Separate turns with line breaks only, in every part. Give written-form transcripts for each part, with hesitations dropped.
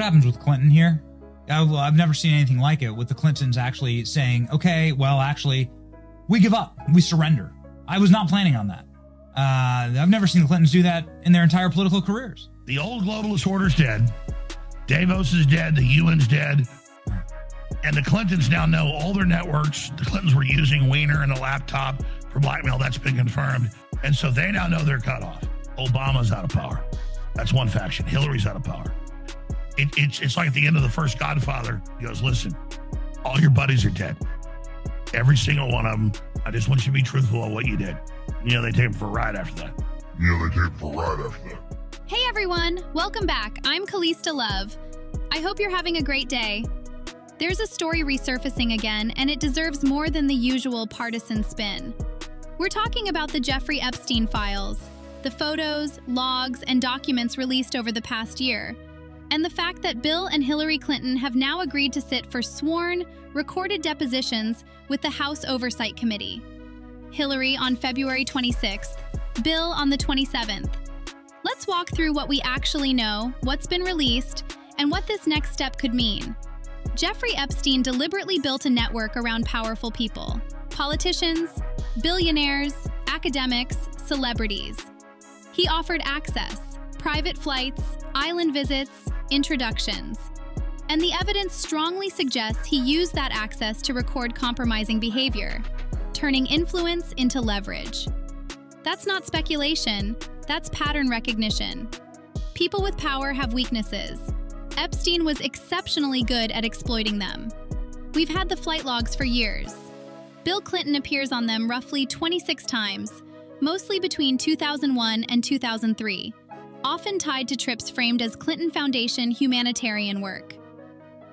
What happens with Clinton here? I've never seen anything like it, with the Clintons actually saying, okay, well, actually, we give up. We surrender. I was not planning on that. I've never seen the Clintons do that in their entire political careers.
The old globalist order's dead. Davos is dead. The UN's dead. And the Clintons now know all their networks. The Clintons were using Wiener and a laptop for blackmail. That's been confirmed. And so they now know they're cut off. Obama's out of power. That's one faction. Hillary's out of power. It's like at the end of the first Godfather. He goes, listen, all your buddies are dead. Every single one of them. I just want you to be truthful on what you did. You know, they take him for a ride after that.
Hey everyone, welcome back. I'm Calista Love. I hope you're having a great day. There's a story resurfacing again, and it deserves more than the usual partisan spin. We're talking about the Jeffrey Epstein files, the photos, logs, and documents released over the past year, and the fact that Bill and Hillary Clinton have now agreed to sit for sworn, recorded depositions with the House Oversight Committee. Hillary on February 26th, Bill on the 27th. Let's walk through what we actually know, what's been released, and what this next step could mean. Jeffrey Epstein deliberately built a network around powerful people: politicians, billionaires, academics, celebrities. He offered access, private flights, island visits, introductions. And the evidence strongly suggests he used that access to record compromising behavior, turning influence into leverage. That's not speculation, that's pattern recognition. People with power have weaknesses. Epstein was exceptionally good at exploiting them. We've had the flight logs for years. Bill Clinton appears on them roughly 26 times, mostly between 2001 and 2003, often tied to trips framed as Clinton Foundation humanitarian work.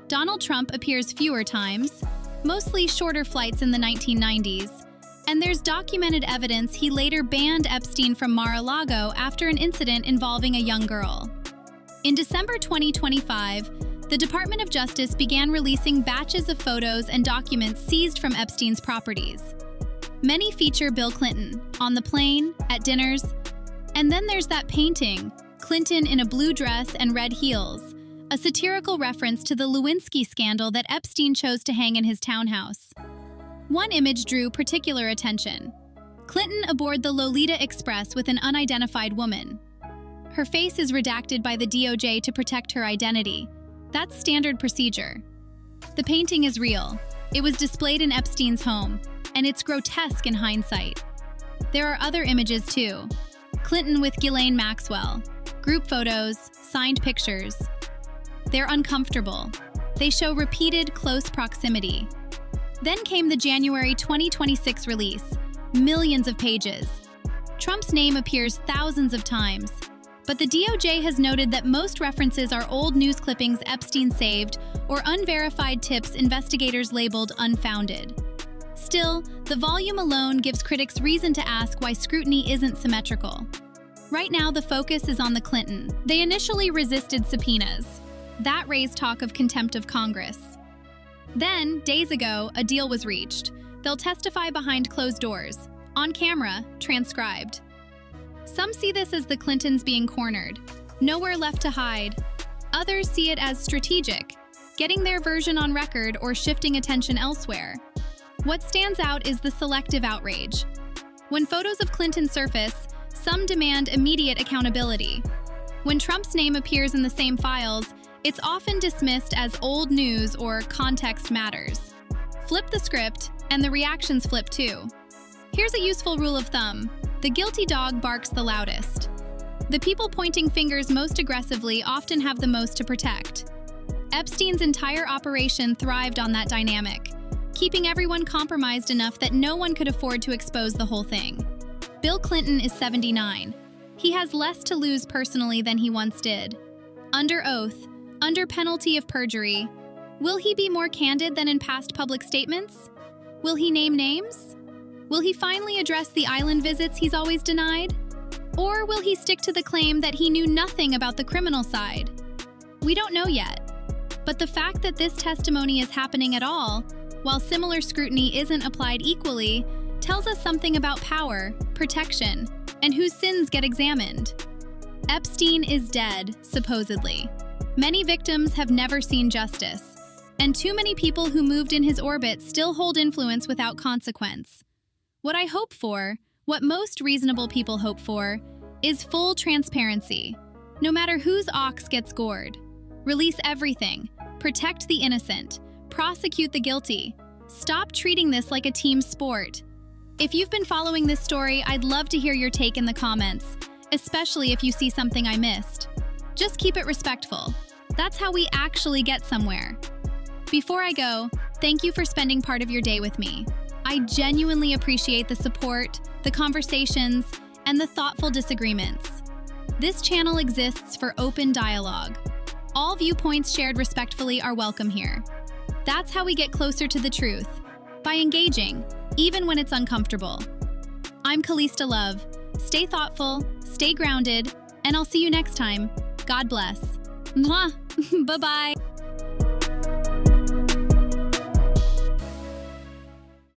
Donald Trump appears fewer times, mostly shorter flights in the 1990s, and there's documented evidence he later banned Epstein from Mar-a-Lago after an incident involving a young girl. In December 2025, the Department of Justice began releasing batches of photos and documents seized from Epstein's properties. Many feature Bill Clinton, on the plane, at dinners, and then there's that painting, Clinton in a blue dress and red heels, a satirical reference to the Lewinsky scandal that Epstein chose to hang in his townhouse. One image drew particular attention: Clinton aboard the Lolita Express with an unidentified woman. Her face is redacted by the DOJ to protect her identity. That's standard procedure. The painting is real. It was displayed in Epstein's home, and it's grotesque in hindsight. There are other images too. Clinton with Ghislaine Maxwell, group photos, signed pictures. They're uncomfortable. They show repeated close proximity. Then came the January 2026 release, millions of pages. Trump's name appears thousands of times, but the DOJ has noted that most references are old news clippings Epstein saved or unverified tips investigators labeled unfounded. Still, the volume alone gives critics reason to ask why scrutiny isn't symmetrical. Right now, the focus is on the Clinton. They initially resisted subpoenas. That raised talk of contempt of Congress. Then, days ago, a deal was reached. They'll testify behind closed doors, on camera, transcribed. Some see this as the Clintons being cornered, nowhere left to hide. Others see it as strategic, getting their version on record or shifting attention elsewhere. What stands out is the selective outrage. When photos of Clinton surface, some demand immediate accountability. When Trump's name appears in the same files, it's often dismissed as old news or context matters. Flip the script, and the reactions flip too. Here's a useful rule of thumb: the guilty dog barks the loudest. The people pointing fingers most aggressively often have the most to protect. Epstein's entire operation thrived on that dynamic, keeping everyone compromised enough that no one could afford to expose the whole thing. Bill Clinton is 79. He has less to lose personally than he once did. Under oath, under penalty of perjury, will he be more candid than in past public statements? Will he name names? Will he finally address the island visits he's always denied? Or will he stick to the claim that he knew nothing about the criminal side? We don't know yet. But the fact that this testimony is happening at all, while similar scrutiny isn't applied equally, tells us something about power, protection, and whose sins get examined. Epstein is dead, supposedly. Many victims have never seen justice, and too many people who moved in his orbit still hold influence without consequence. What I hope for, what most reasonable people hope for, is full transparency. No matter whose ox gets gored. Release everything. Protect the innocent. Prosecute the guilty. Stop treating this like a team sport. If you've been following this story, I'd love to hear your take in the comments, especially if you see something I missed. Just keep it respectful. That's how we actually get somewhere. Before I go, thank you for spending part of your day with me. I genuinely appreciate the support, the conversations, and the thoughtful disagreements. This channel exists for open dialogue. All viewpoints shared respectfully are welcome here. That's how we get closer to the truth, by engaging, even when it's uncomfortable. I'm Calista Love. Stay thoughtful, stay grounded, and I'll see you next time. God bless. Mwah! Bye-bye.